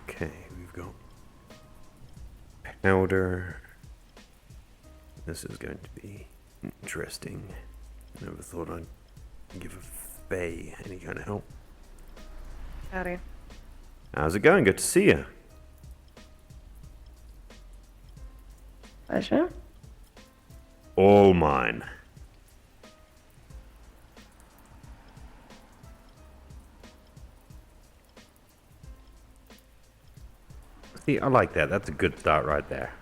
Okay, we've got powder. This is going to be interesting. Never thought I'd give a Fae any kind of help. Howdy. How's it going? Good to see you. Pleasure. All mine. See, I like that. That's a good start right there.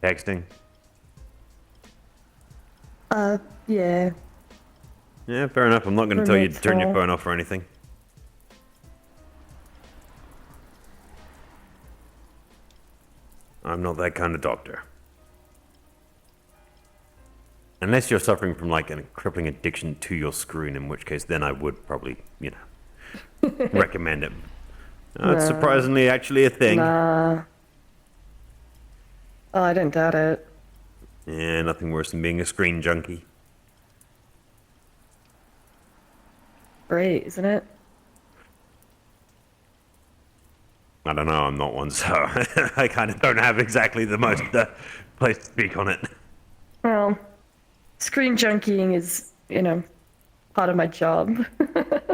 Texting? Yeah. Yeah, fair enough. I'm not going to tell you to turn your Remote phone off or anything. I'm not that kind of doctor. Unless you're suffering from like a crippling addiction to your screen, in which case then I would probably, recommend it. That's surprisingly actually a thing. Nah. Oh, I don't doubt it. Yeah, nothing worse than being a screen junkie. Great, isn't it? I don't know, I'm not one, so I kind of don't have exactly the most place to speak on it. Well, screen junkying is, part of my job.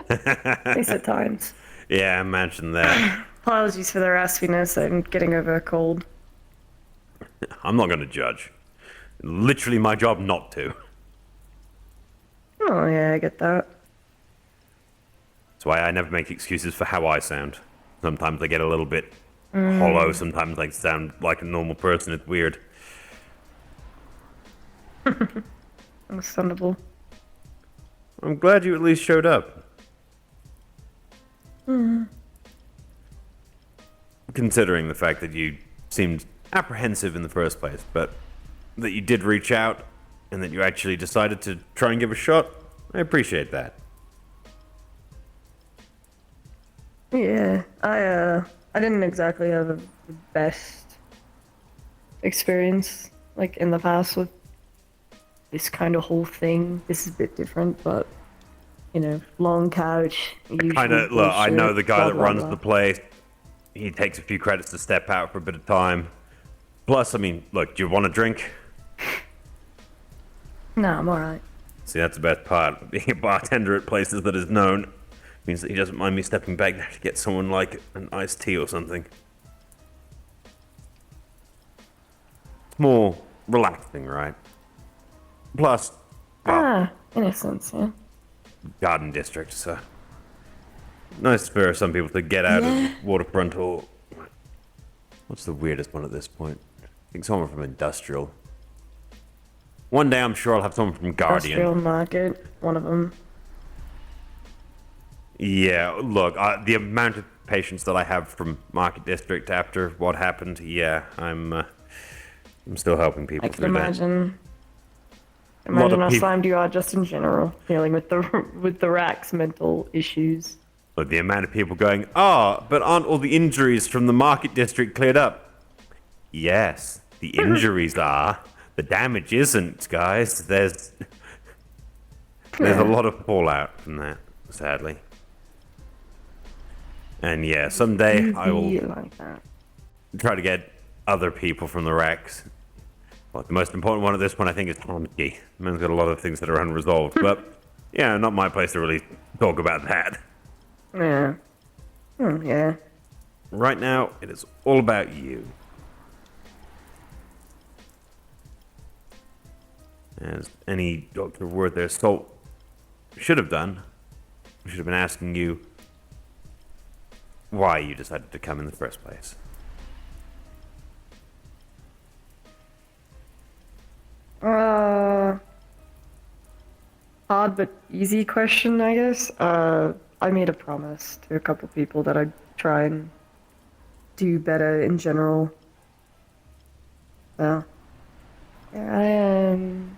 At least at times. Yeah, imagine that. Apologies for the raspiness. I'm getting over a cold. I'm not going to judge. Literally my job not to. Oh, yeah, I get that. That's why I never make excuses for how I sound. Sometimes I get a little bit hollow, sometimes I sound like a normal person. It's weird. Understandable. I'm glad you at least showed up. Considering the fact that you seemed apprehensive in the first place, but that you did reach out and that you actually decided to try and give a shot, I appreciate that. Yeah, I didn't exactly have the best experience, like, in the past with this kind of whole thing. This is a bit different, but, long couch, Kind of, look, I know the guy blah, that blah, runs blah. the place. He takes a few credits to step out for a bit of time. Plus, I mean, look, do you want a drink? No, I'm alright. See, that's the best part. Being a bartender at places that is known means that he doesn't mind me stepping back there to get someone like an iced tea or something. It's more relaxing, right? Plus, well, In a sense, yeah. garden district, so nice for some people to get out Yeah. of waterfront or... What's the weirdest one at this point? I think someone from industrial. One day I'm sure I'll have someone from Guardian. Industrial market, one of them. Yeah, look, the amount of patience that I have from Market District after what happened, yeah, I'm still helping people I can through imagine. A lot of Imagine how peop- slimed you are just in general, dealing with the Rack's mental issues. that. Look, the amount of people going, but aren't all the injuries from the Market District cleared up? Yes, the injuries are. The damage isn't, guys. There's a lot of fallout from that, sadly. And yeah, someday I will Be like that. try to get other people from the racks. But the most important one at this point, I think, is Tomsky. Man's got a lot of things that are unresolved, but yeah, not my place to really talk about that. Yeah. Yeah. Right now, it is all about you. As any doctor worth their salt should have done, should have been asking you why you decided to come in the first place. Hard but easy question, I guess. I made a promise to a couple people that I'd try and do better in general. So, here I am.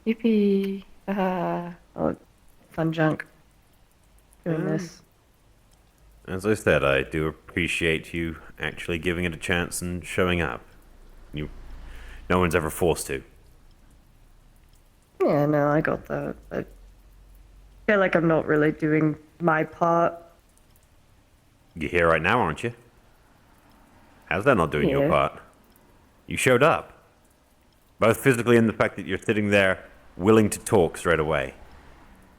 Yippee. Oh, fun junk doing this. As I said, I do appreciate you actually giving it a chance and showing up. You, no one's ever forced to. Yeah, no, I got that. I feel like I'm not really doing my part. You're here right now, aren't you? How's that not doing your Yeah. part? You showed up. Both physically and the fact that you're sitting there willing to talk straight away.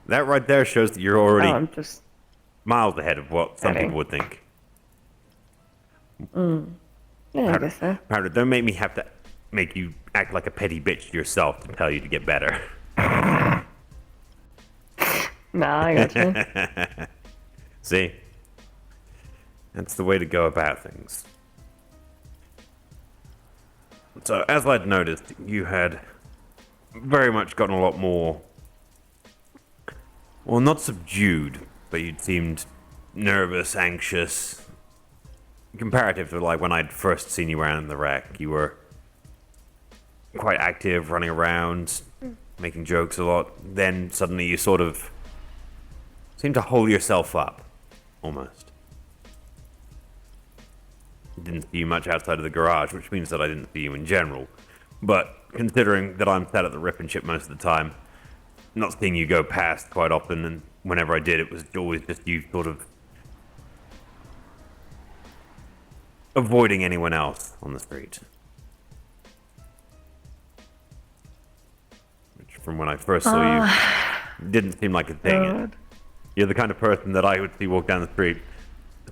That right there shows that you're already I'm just miles ahead of what some kidding. people would think. Yeah, I guess so. Powder, don't make me have to make you act like a petty bitch to yourself to tell you to get better. Nah, I got you. See? That's the way to go about things. So, as I'd noticed, you had very much gotten a lot more. Well, not subdued, but you'd seemed nervous, anxious. Comparative to like when I'd first seen you around in the wreck, you were quite active, running around, making jokes a lot. Then suddenly you sort of seemed to hold yourself up, almost. Didn't see you much outside of the garage, which means that I didn't see you in general. But considering that I'm sat at the rip and ship most of the time, not seeing you go past quite often, and whenever I did, it was always just you sort of avoiding anyone else on the street. Which, from when I first saw you, didn't seem like a thing. God. You're the kind of person that I would see walk down the street,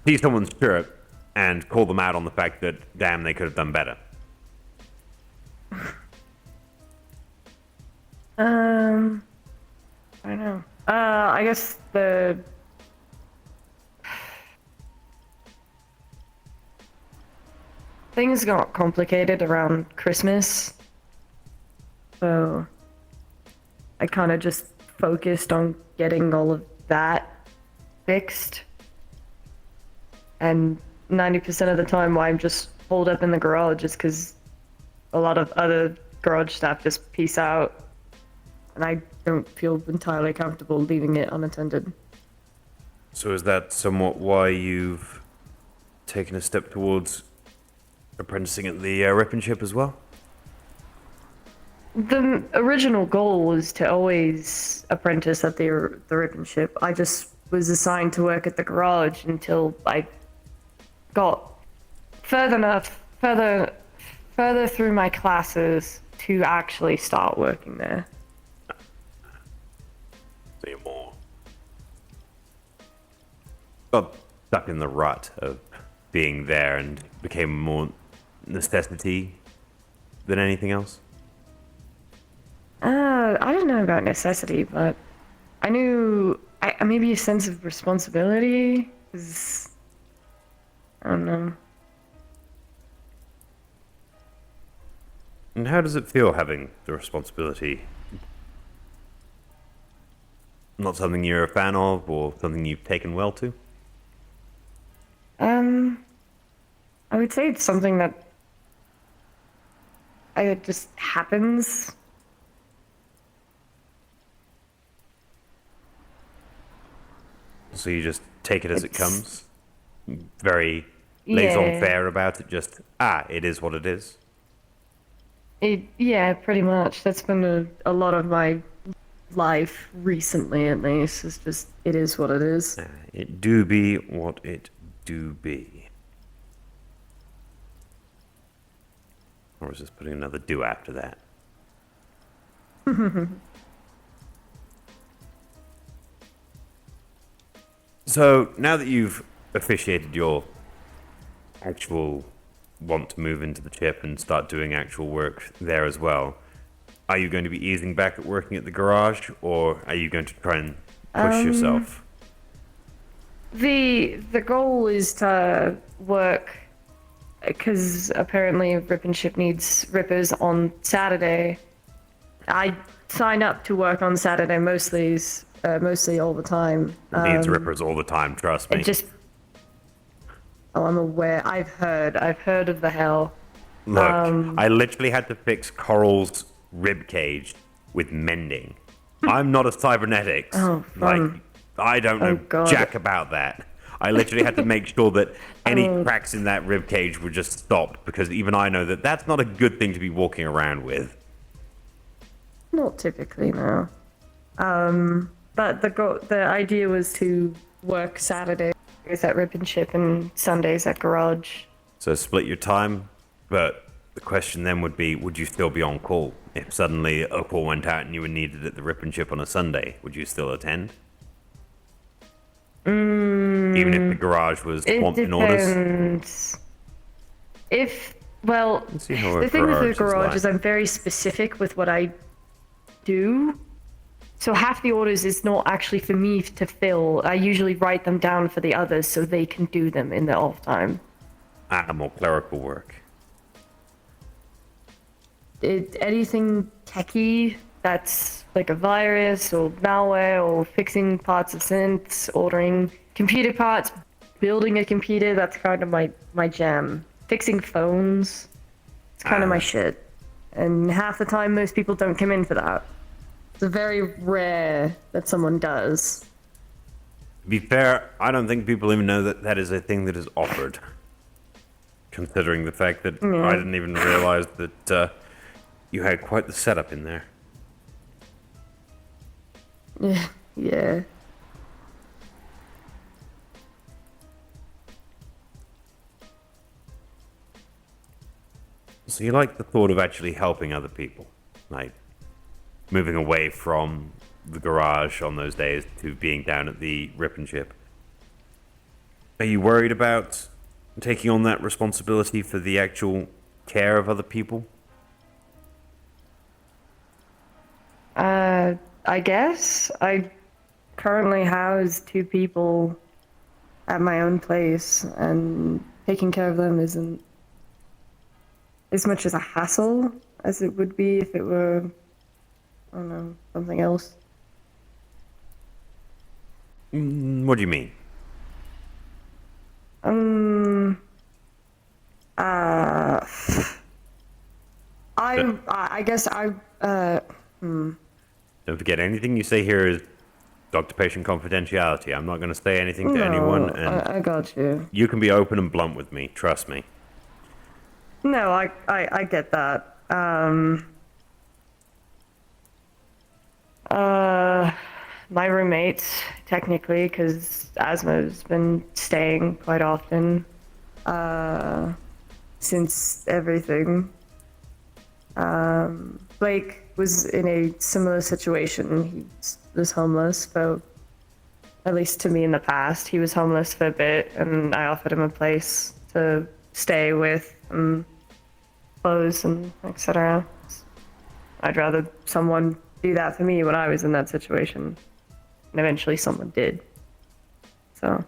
see someone's shirt, and call them out on the fact that, damn, they could have done better. I don't know. I guess things got complicated around Christmas. So I kind of just focused on getting all of that fixed. And 90% of the time why I'm just holed up in the garage is because a lot of other garage staff just peace out. And I don't feel entirely comfortable leaving it unattended. So is that somewhat why you've taken a step towards apprenticing at the rip and ship as well? The original goal was to always apprentice at the rip and ship. I just was assigned to work at the garage until I got further through my classes to actually start working there. So you're more got stuck in the rut of being there and became more necessity than anything else? I don't know about necessity, but I knew maybe a sense of responsibility is, I don't know. And how does it feel having the responsibility? Not something you're a fan of, or something you've taken well to? I would say it's something that it just happens. So you just take it as it comes? Very laissez-faire about it, just, it is what it is? Yeah, pretty much. That's been a lot of my life recently, at least. It's just, it is what it is. It do be what it do be. Or was just putting another do after that? So, now that you've officiated your actual want to move into the chip and start doing actual work there as well, are you going to be easing back at working at the garage, or are you going to try and push yourself? The goal is to work, because apparently Rip and Ship needs rippers on Saturday. I sign up to work on Saturday mostly all the time. It needs rippers all the time, trust me. I'm aware. I've heard of the hell. Look, I literally had to fix Coral's rib cage with mending. I'm not a cybernetics. Oh, Like, fun. I don't Oh, know God. jack about that. I literally had to make sure that any Oh. cracks in that rib cage were just stopped, because even I know that that's not a good thing to be walking around with. Not typically, no. But the idea was to work Saturdays at Rip and Chip and Sundays at Garage. So split your time, but the question then would be, would you still be on call? If suddenly a call went out and you were needed at the Rip and Chip on a Sunday, would you still attend? Even if the garage was It swamped in orders? depends. Well, Let's see how the a thing with the garage is garage like. is I'm very specific with what I do. So half the orders is not actually for me to fill. I usually write them down for the others so they can do them in their off time. More clerical work. Anything techie that's like a virus or malware or fixing parts of synths, ordering computer parts, building a computer, that's kind of my jam. Fixing phones, it's kind of my shit. And half the time most people don't come in for that. It's very rare that someone does. To be fair, I don't think people even know that that is a thing that is offered. Considering the fact that I didn't even realize that you had quite the setup in there. Yeah. So you like the thought of actually helping other people? Like moving away from the garage on those days to being down at the Rip and Chip. Are you worried about taking on that responsibility for the actual care of other people? I guess I currently house 2 people at my own place, and taking care of them isn't as much as a hassle as it would be if it were, I don't know, something else. What do you mean? I guess Don't forget, anything you say here is doctor-patient confidentiality. I'm not going to say anything to anyone, and I got you. you can be open and blunt with me. Trust me. No, I get that. My roommate, technically, because Asma's been staying quite often, since everything. Blake was in a similar situation. He was homeless, but at least to me in the past, he was homeless for a bit, and I offered him a place to stay with and clothes and etc. I'd rather someone do that for me when I was in that situation, and eventually someone did. So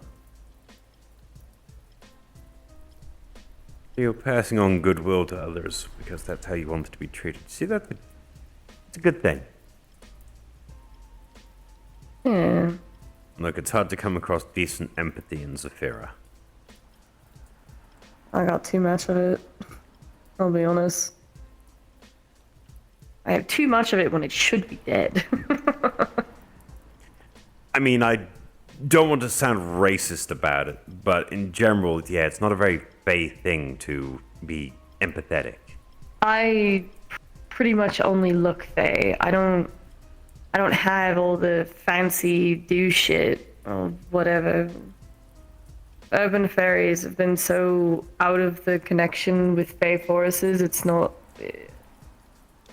You're passing on goodwill to others because that's how you want to be treated. See, it's a good thing. yeah, Look, it's hard to come across decent empathy in Zafira. I got too much of it. I'll be honest. I have too much of it when it should be dead. I mean, I don't want to sound racist about it, but in general, yeah, it's not a very Fae thing to be empathetic. I pretty much only look Fae. I don't have all the fancy do shit or whatever. Urban fairies have been so out of the connection with Fae forests, it's not.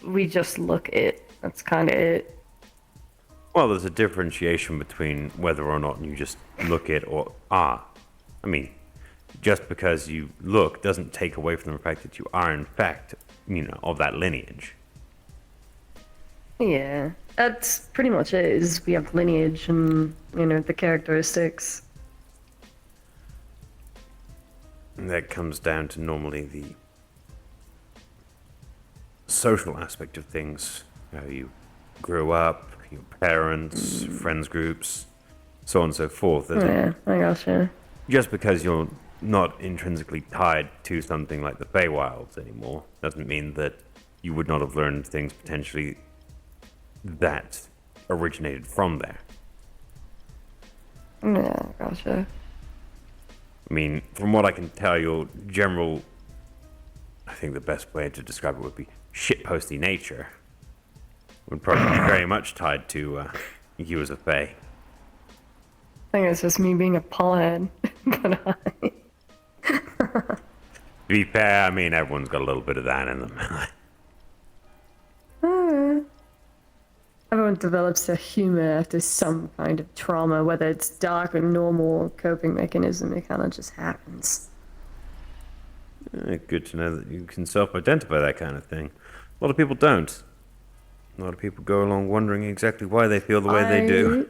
We just look it. That's kind of it. Well, there's a differentiation between whether or not you just look it or are. I mean, just because you look doesn't take away from the fact that you are, in fact, of that lineage. Yeah, that's pretty much it. Is we have lineage and the characteristics. And that comes down to normally the social aspect of things. How you grew up, your parents, friends groups, so on and so forth. Yeah, I gotcha. Just because you're not intrinsically tied to something like the Feywilds anymore doesn't mean that you would not have learned things potentially that originated from there. Yeah, gotcha. I mean, from what I can tell, your general, I think the best way to describe it would be shitposty nature would probably be very much tied to you as a Fae. I think it's just me being a pothead. But To be fair, I mean, everyone's got a little bit of that in them. everyone develops their humor after some kind of trauma, whether it's dark or normal coping mechanism. It kind of just happens. Good to know that you can self-identify that kind of thing. A lot of people don't. A lot of people go along wondering exactly why they feel the way they do.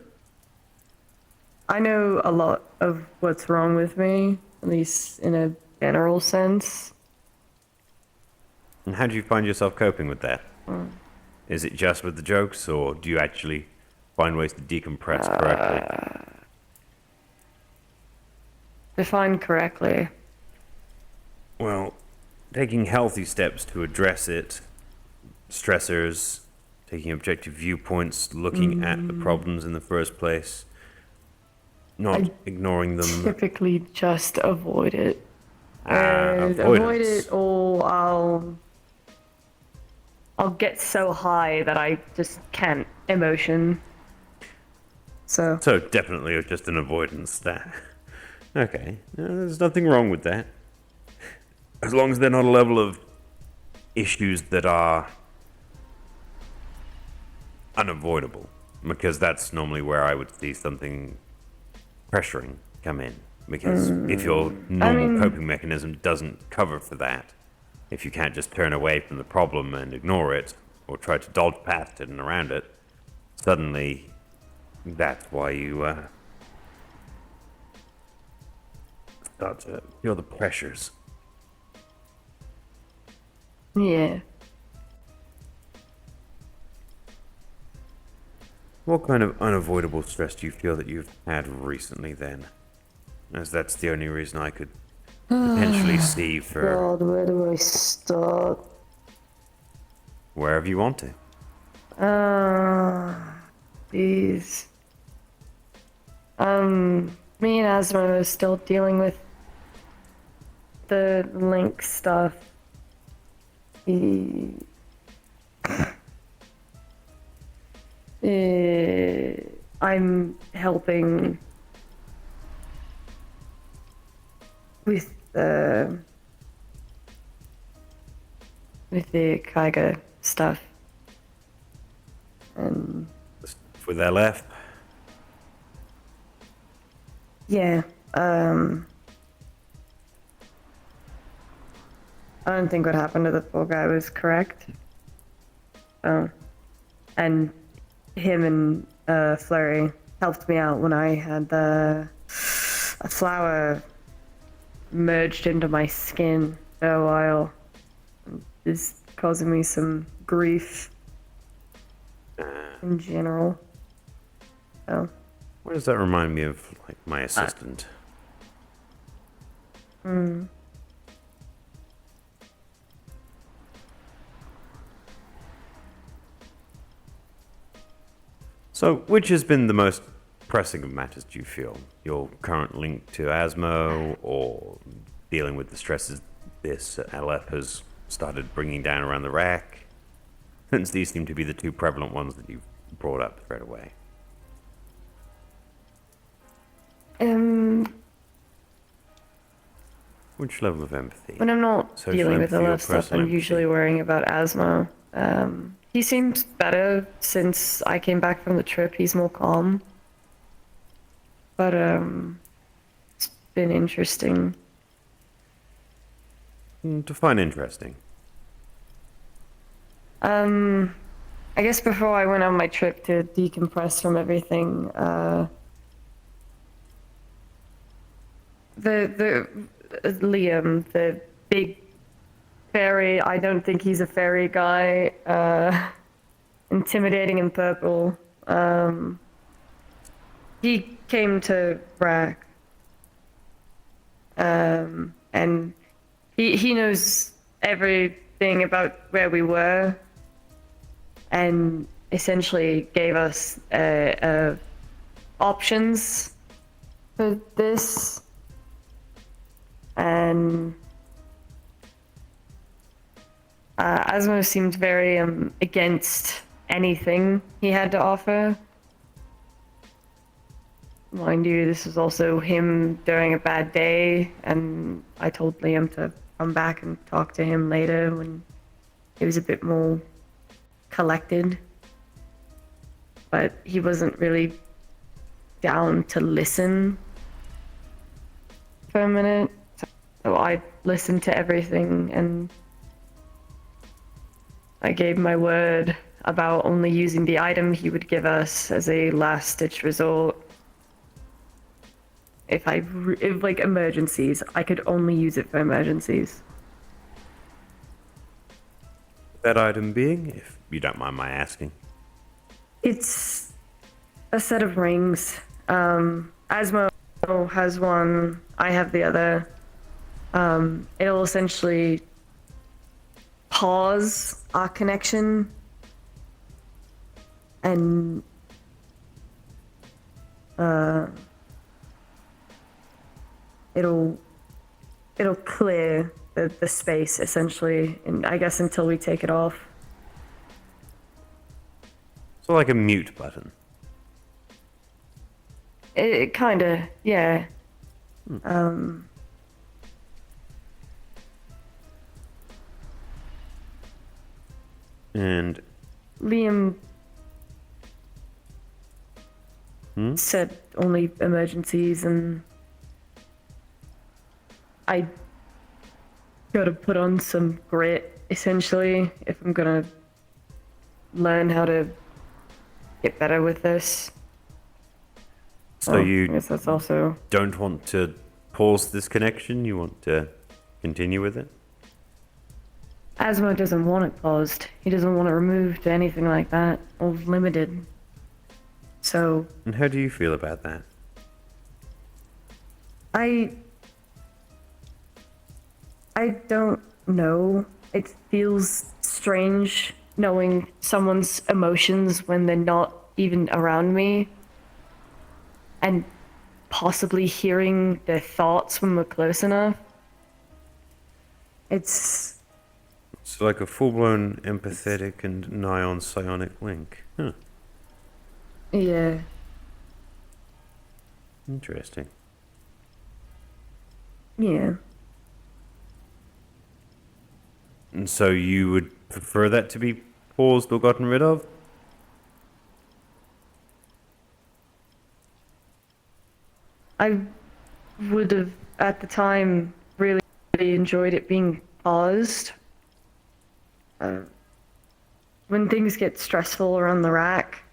I know a lot of what's wrong with me, at least in a general sense. And how do you find yourself coping with that? Is it just with the jokes, or do you actually find ways to decompress correctly? Defined correctly. Well, taking healthy steps to address it, stressors, taking objective viewpoints, looking at the problems in the first place, not ignoring them. Typically just avoid it. Avoid Avoidance. it, or I'll get so high that I just can't emotion. So Definitely just an avoidance that. Okay, there's nothing wrong with that. As long as they're not a level of issues that are unavoidable, because that's normally where I would see something pressuring come in. Because if your normal coping mechanism doesn't cover for that, if you can't just turn away from the problem and ignore it, or try to dodge past it and around it, suddenly that's why you start to feel the pressures. yeah. What kind of unavoidable stress do you feel that you've had recently then? As that's the only reason I could potentially see for God, where do I start? wherever you want to. These. Me and Asma are still dealing with the link stuff. I'm helping with the Kaiga stuff. And With LF, yeah, I don't think what happened to the poor guy was correct. Oh, and him and Flurry helped me out when I had a flower merged into my skin for a while. It's causing me some grief in general. So. why does that remind me of like my assistant? So, which has been the most pressing of matters, do you feel? Your current link to Asmo, or dealing with the stresses this LF has started bringing down around the rack? Since these seem to be the two prevalent ones that you've brought up straight away. Which level of empathy? When I'm not Social dealing with a empathy lot or of stuff, personal I'm empathy? usually worrying about Asmo. He seems better since I came back from the trip. He's more calm. But it's been interesting. Define interesting. I guess before I went on my trip to decompress from everything, the Liam, the big fairy, I don't think he's a fairy guy, intimidating in purple. He came to Rack, and he knows everything about where we were, and essentially gave us options for this, and Asmo seemed very against anything he had to offer. Mind you, this was also him during a bad day, and I told Liam to come back and talk to him later when he was a bit more collected. But he wasn't really down to listen for a minute. So I listened to everything, and I gave my word about only using the item he would give us as a last-ditch resort. If like emergencies, I could only use it for emergencies. That item being, if you don't mind my asking. It's a set of rings. Asmo has one, I have the other. It'll essentially pause our connection and it'll clear the space essentially, and I guess until we take it off. So like a mute button. It kinda, yeah. And Liam said only emergencies, and I gotta put on some grit, essentially, if I'm gonna learn how to get better with this. so I you guess that's also... don't want to pause this connection? You want to continue with it? Asmo doesn't want it paused. He doesn't want it removed or anything like that, or limited. So... And how do you feel about that? I don't know. It feels strange knowing someone's emotions when they're not even around me, and possibly hearing their thoughts when we're close enough. It's like a full-blown empathetic and nigh-on psionic link. Huh. yeah. Interesting. Yeah. And so you would prefer that to be paused or gotten rid of? I would have, at the time, really enjoyed it being paused. When things get stressful around the rack,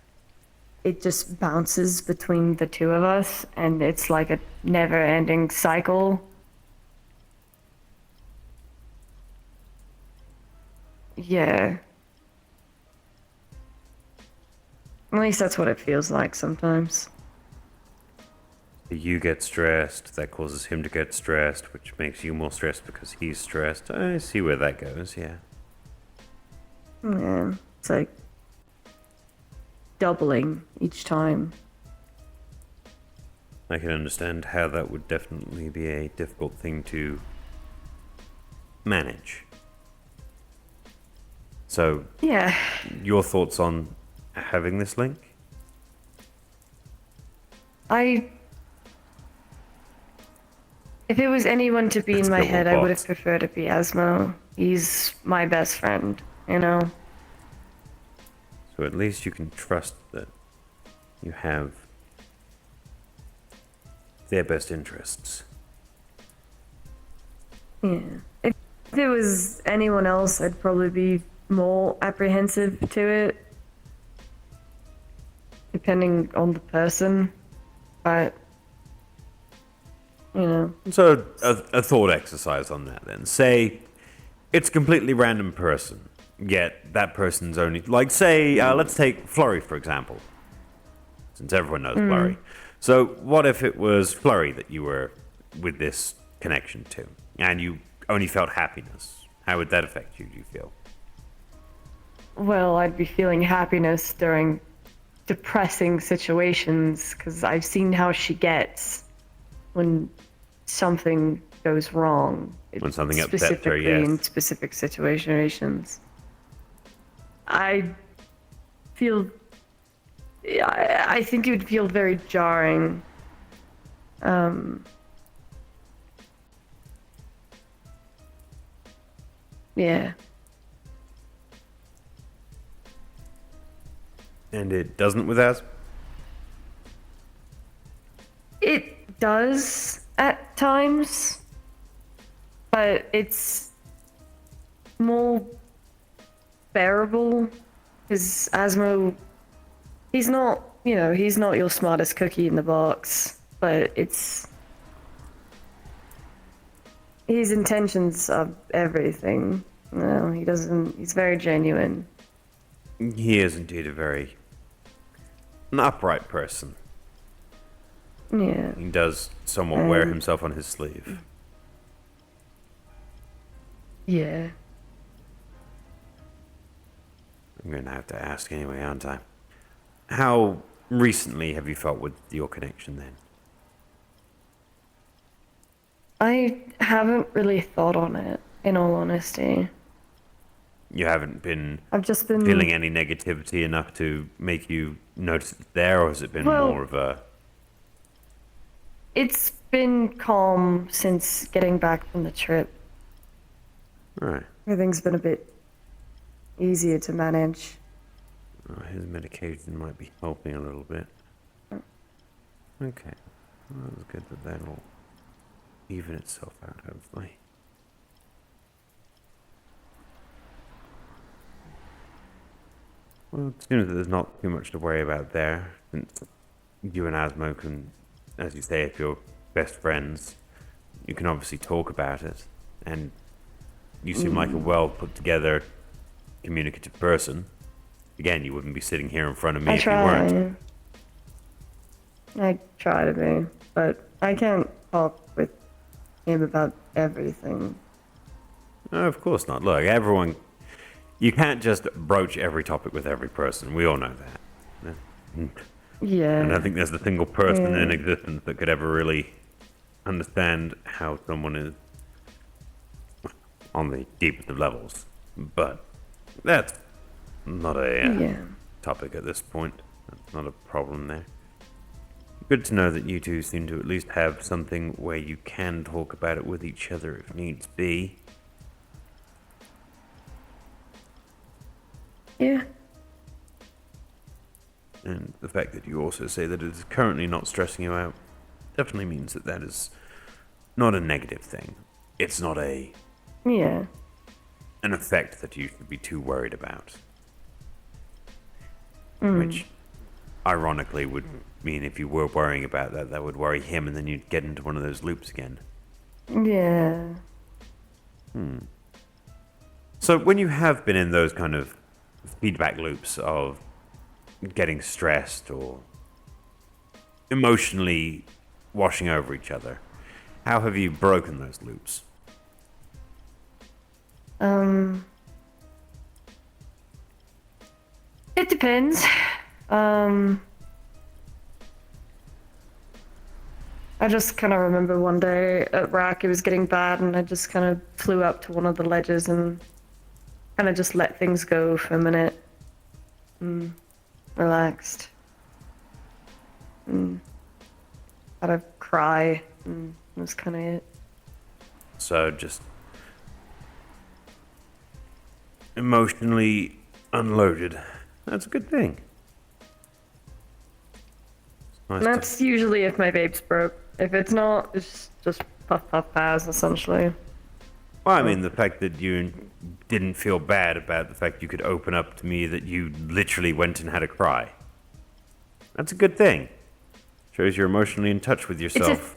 it just bounces between the two of us, and it's like a never-ending cycle. Yeah. At least that's what it feels like sometimes. You get stressed, that causes him to get stressed, which makes you more stressed because he's stressed. I see where that goes, yeah. Yeah, it's like doubling each time. I can understand how that would definitely be a difficult thing to manage. So, Yeah. your thoughts on having this link? If it was anyone to be Let's in my go with head, I would have bots. preferred it be Asmo. He's my best friend, you know? So at least you can trust that you have their best interests. Yeah. If it was anyone else, I'd probably be more apprehensive to it. Depending on the person. But, you know. So a thought exercise on that then. Say it's a completely random person, yet that person's only... Like say, let's take Flurry for example. Since everyone knows Flurry. So what if it was Flurry that you were with this connection to, and you only felt happiness? How would that affect you, do you feel? well, I'd be feeling happiness during depressing situations because I've seen how she gets when something goes wrong. When something upsets her, Specifically yes. in specific situations. I feel. I think it would feel very jarring. Yeah. And it doesn't with us? It does at times, but it's more bearable because Asmo, he's not, he's not your smartest cookie in the box, but his intentions are everything. No, he doesn't, he's very genuine. He is indeed an upright person. Yeah. He does somewhat wear himself on his sleeve. Yeah. I'm going to have to ask anyway, aren't I? How recently have you felt with your connection then? I haven't really thought on it, in all honesty. You haven't been I've just been feeling any negativity enough to make you notice it's there, or has it been Well- more of a... It's been calm since getting back from the trip. Right. Everything's been a bit easier to manage. His medication might be helping a little bit. Okay. Well, that's good that that'll even itself out, hopefully. Well, it seems that there's not too much to worry about there, since you and Asmo can, as you say, if you're best friends, you can obviously talk about it, and you seem like a well put together, communicative person. Again, you wouldn't be sitting here in front of me I if you weren't. I try to be, but I can't talk with him about everything. No, of course not. Look, everyone, you can't just broach every topic with every person. We all know that. Yeah. And I think there's a single person Yeah. in existence that could ever really understand how someone is on the deepest of levels. But that's not a Yeah. topic at this point. That's not a problem there. Good to know that you two seem to at least have something where you can talk about it with each other if needs be. Yeah. And the fact that you also say that it is currently not stressing you out definitely means that that is not a negative thing. It's not Yeah. an effect that you should be too worried about. Which, ironically, would mean if you were worrying about that, that would worry him, and then you'd get into one of those loops again. Yeah. So when you have been in those kind of feedback loops of getting stressed or emotionally washing over each other, how have you broken those loops? It depends. I just kind of remember one day at RAC it was getting bad, and I just kind of flew up to one of the ledges and kind of just let things go for a minute. Relaxed. Had a cry, and that was kind of it. So just emotionally unloaded. That's a good thing. It's nice And that's usually if my vape's broke. If it's not, it's just puff puff pass essentially. Well, I mean, the fact that you didn't feel bad about the fact you could open up to me that you literally went and had a cry. That's a good thing. Shows you're emotionally in touch with yourself.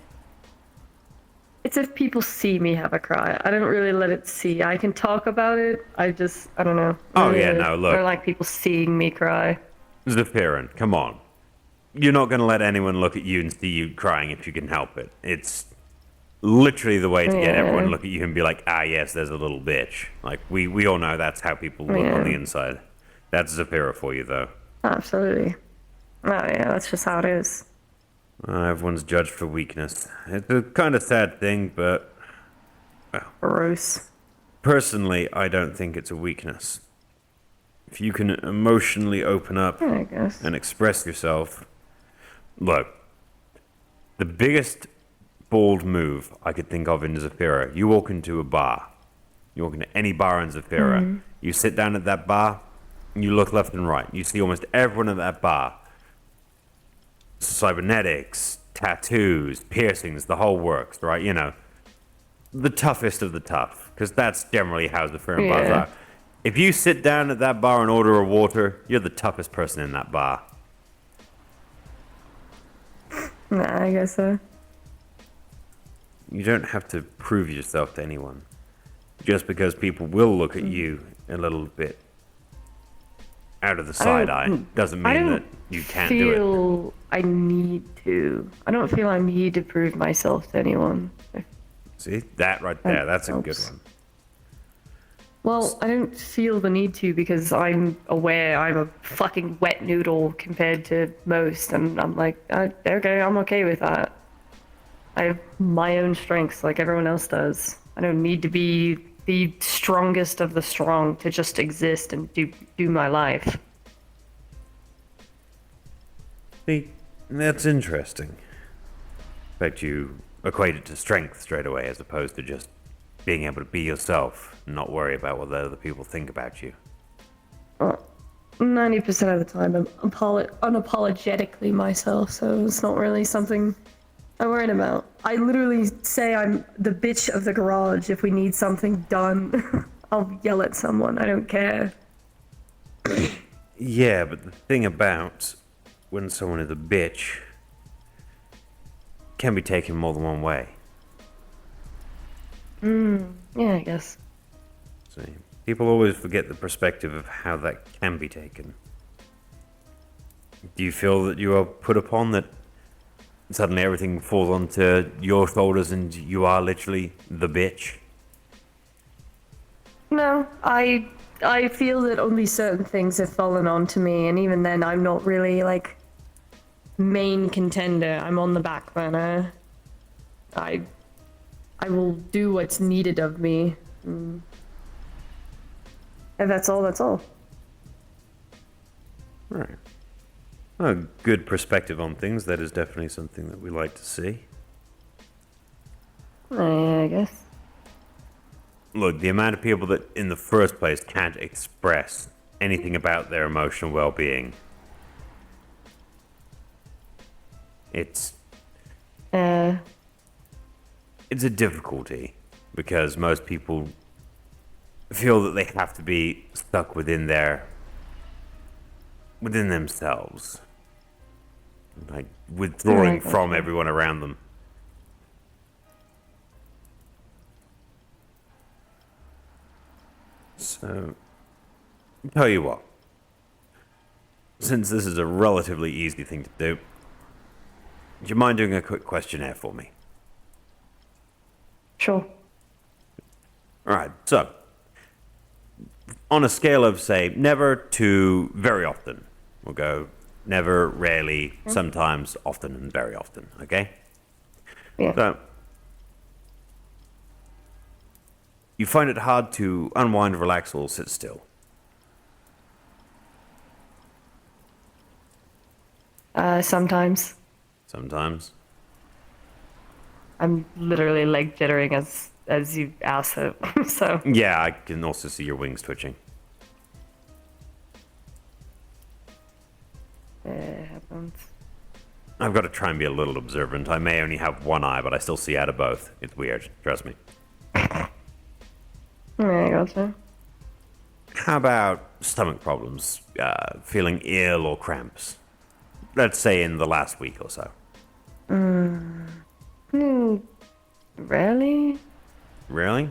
It's if people see me have a cry. I don't really let it see. I can talk about it. I don't know. Oh, yeah, no, look. I don't like people seeing me cry. Zephyrin, come on. You're not going to let anyone look at you and see you crying if you can help it. It's literally the way to get everyone to look at you and be like, ah, yes, there's a little bitch. Like, we all know that's how people look on the inside. That's Zafira for you, though. Absolutely. Oh yeah, that's just how it is. Everyone's judged for weakness. It's a kind of sad thing, but Gross. personally, I don't think it's a weakness. If you can emotionally open up Yeah, I guess. and express yourself, look, the biggest bold move I could think of in Zafira, you walk into a bar. You walk into any bar in Zafira. You sit down at that bar, and you look left and right. You see almost everyone at that bar. Cybernetics, tattoos, piercings, the whole works, right? You know, the toughest of the tough, because that's generally how Zafira bars Yeah. are. If you sit down at that bar and order a water, you're the toughest person in that bar. Nah, I guess so. You don't have to prove yourself to anyone. Just because people will look at you a little bit out of the side eye doesn't I mean don't that you can't do it. feel I need to. I don't feel I need to prove myself to anyone. See, that right there, that's a good helps. one. Well, I don't feel the need to because I'm aware I'm a fucking wet noodle compared to most, and I'm like, okay, I'm okay with that. I have my own strengths like everyone else does. I don't need to be the strongest of the strong to just exist and do my life. See, that's interesting. In fact, you equate it to strength straight away as opposed to just being able to be yourself and not worry about what the other people think about you. 90% of the time, I'm unapologetically myself, so it's not really something I'm worried about. I literally say I'm the bitch of the garage if we need something done. I'll yell at someone, I don't care. Yeah, but the thing about when someone is a bitch can be taken more than one way. Yeah, I guess. See, people always forget the perspective of how that can be taken. Do you feel that you are put upon, that suddenly everything falls onto your shoulders and you are literally the bitch? No, I feel that only certain things have fallen onto me, and even then, I'm not really like main contender. I'm on the back burner. I will do what's needed of me. And that's all. That's all. Right. A good perspective on things. That is definitely something that we like to see. I guess. Look, the amount of people that in the first place can't express anything about their emotional well-being. It's a difficulty because most people feel that they have to be stuck within themselves, like withdrawing from everyone around them. So, tell you what, since this is a relatively easy thing to do you mind doing a quick questionnaire for me? Sure. All right, so on a scale of, say, never to very often, we'll go never, rarely, sometimes, often, and very often, okay? Yeah. So, you find it hard to unwind, relax, or sit still? Sometimes. Sometimes. I'm literally leg jittering as you asked it. So Yeah, I can also see your wings twitching. it happens. I've got to try and be a little observant. I may only have one eye, but I still see out of both. It's weird, trust me. Yeah, I gotcha. How about stomach problems? Feeling ill or cramps? Let's say in the last week or so. Really? Really?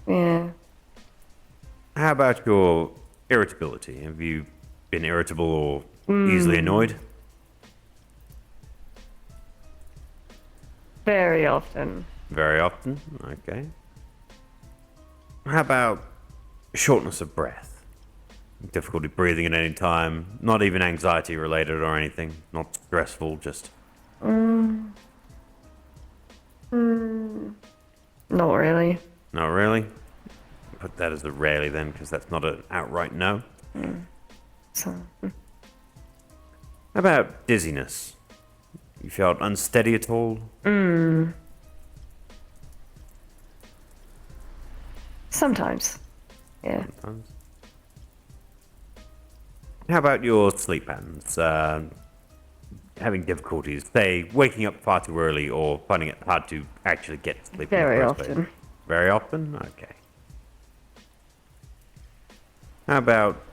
Yeah. How about your irritability? Have you been irritable or easily annoyed? Very often. Very often? Okay. How about shortness of breath? Difficulty breathing at any time. Not even anxiety related or anything. Not stressful, just... Not really. Not really? Put that as a rarely then, because that's not an outright no. So, How about dizziness? You felt unsteady at all? sometimes. Yeah. Sometimes. How about your sleep patterns? Having difficulties, say, waking up far too early or finding it hard to actually get sleep Very in the first often. place? Very often? Okay. How about,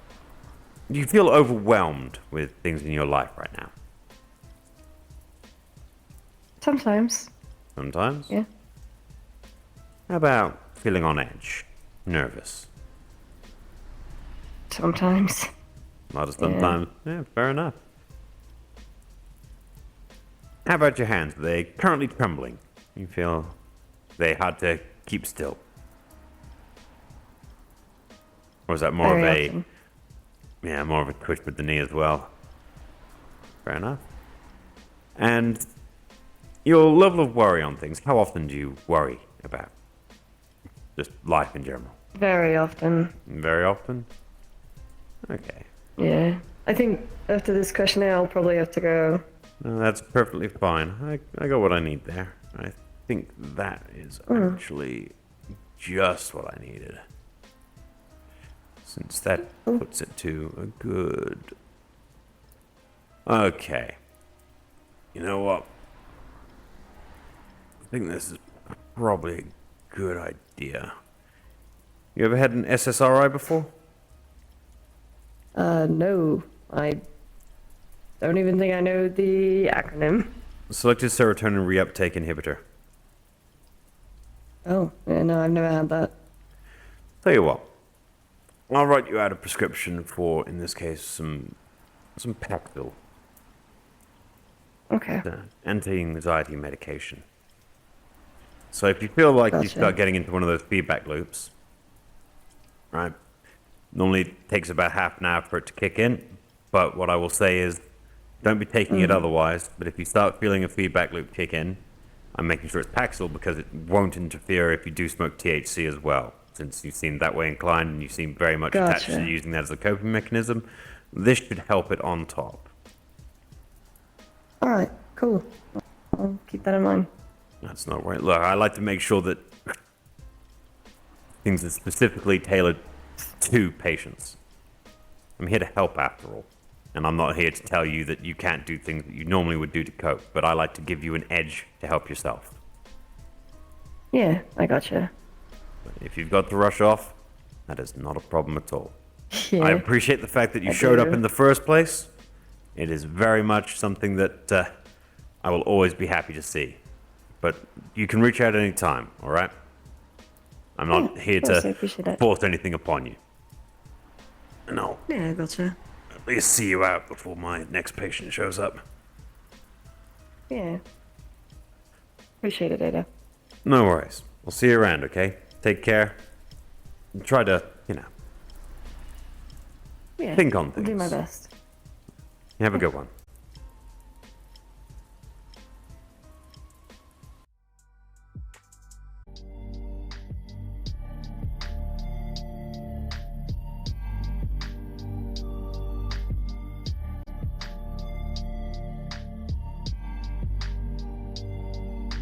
do you feel overwhelmed with things in your life right now? Sometimes. Sometimes? Yeah. How about feeling on edge? Nervous? Sometimes. A lot of sometimes. Yeah, fair enough. How about your hands? Are they currently trembling? You feel they hard to keep still? Or is that more of Very a... often. Yeah, more of a twitch with the knee as well. Fair enough. And your level of worry on things, how often do you worry about just life in general? Very often. Very often? Okay. Yeah. I think after this questionnaire, I'll probably have to go. No, that's perfectly fine. I got what I need there. I think that is actually just what I needed. Since that puts it to a good... Okay. You know what? I think this is probably a good idea. You ever had an SSRI before? No. I don't even think I know the acronym. Selective serotonin reuptake inhibitor. Oh, yeah, no, I've never had that. Tell you what. I'll write you out a prescription for, in this case, some Paxil. Okay. Anti-anxiety medication. So if you feel like you Gotcha. start getting into one of those feedback loops, right? Normally it takes about half an hour for it to kick in, but what I will say is don't be taking it otherwise, but if you start feeling a feedback loop kick in, I'm making sure it's Paxil because it won't interfere if you do smoke THC as well. Since you seem that way inclined and you seem very much attached to Gotcha. using that as a coping mechanism, this should help it on top. All right, cool. I'll keep that in mind. That's not right. Look, I like to make sure that things are specifically tailored to patients. I'm here to help after all. And I'm not here to tell you that you can't do things that you normally would do to cope, but I like to give you an edge to help yourself. Yeah, I gotcha. If you've got to rush off, that is not a problem at all. Yeah. I appreciate the fact that you I showed up do. in the first place. It is very much something that I will always be happy to see. But you can reach out any time, all right? I'm not Yeah, here of course, I to appreciate it. force anything upon you. And I'll Yeah, I gotcha. at least see you out before my next patient shows up. Yeah. Appreciate it, Ada. No worries. I'll see you around, okay? Take care. And try to, Yeah. think on I'll do my things. best. Have a good one.